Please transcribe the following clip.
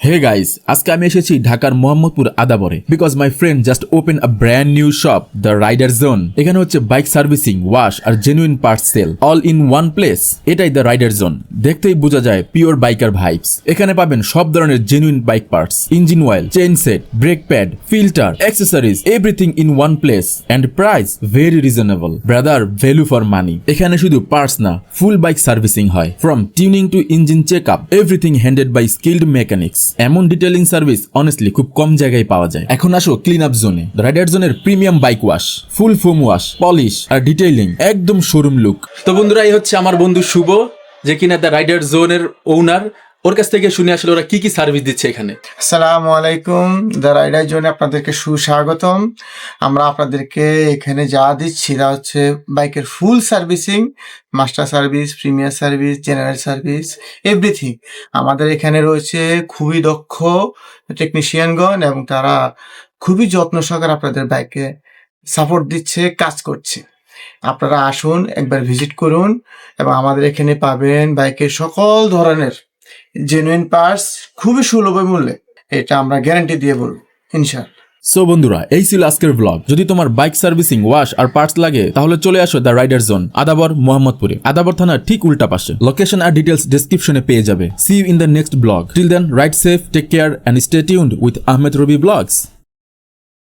Hey guys, আজকে আমি এসেছি ঢাকার মোহাম্মদপুর আদাবরে because my friend just open a brand new shop the rider zone. এখানে হচ্ছে বাইক সার্ভিসিং, ওয়াশ আর genuine parts sale all in one place. এটাই দ্য রাইডার জোন। দেখতেই বোঝা যায় পিওর বাইকার ভাইবস। এখানে পাবেন সব ধরনের genuine bike parts, engine oil, chain set, brake pad, filter, accessories, everything in one place and price very reasonable. Brother, value for money. এখানে শুধু পার্টস না, ফুল বাইক সার্ভিসিং হয়। From tuning to engine check up, everything handed by skilled mechanics. এমন detailing service honestly খুব কম জায়গায় পাওয়া যায়। এখন আসো ক্লিন আপ জোনে। রাইডার জোনের premium bike wash, full foam wash, polish আর ডিটেইলিং একদম শোরুম লুক। তো বন্ধুরা, এই হচ্ছে আমার বন্ধু শুভ, যে কিনা দ্য রাইডার জোনের ওনার। ওর কাছ থেকে শুনে আসলে ওরা কি সার্ভিস দিচ্ছে এখানে। আসসালামু আলাইকুম, দ্য রাইডার জোনে আপনাদেরকে সুস্বাগতম। আমরা আপনাদেরকে এখানে যা দিচ্ছি তা হচ্ছে বাইকের ফুল servicing, master service, premier service, general service, everything. আমাদের এখানে রয়েছে খুবই দক্ষ টেকনিশিয়ানগণ এবং তারা খুবই যত্ন সহকারে আপনাদের বাইকে সাপোর্ট দিচ্ছে, কাজ করছে। আপনারা আসুন, একবার ভিজিট করুন এবং আমাদের এখানে পাবেন বাইকের সকল ধরনের জেনুইন পার্টস খুবই সুলভ মূল্যে। এটা আমরা গ্যারান্টি দিয়ে বলবো, ইনশাআল্লাহ। সো বন্ধুরা, এই ছিল আজকের ব্লগ। যদি তোমার bike servicing, wash are parts লাগে তাহলে চলে আসো দ্য রাইডার জোন, আদাবর, মোহাম্মদপুরে। আদাবর থানার ঠিক উল্টা পাশে। লোকেশন আর ডিটেলস ডেসক্রিপশনে পেয়ে যাবে। See you in the next blog. Till then, ride safe, take care and stay tuned with Ahmed Robi blogs.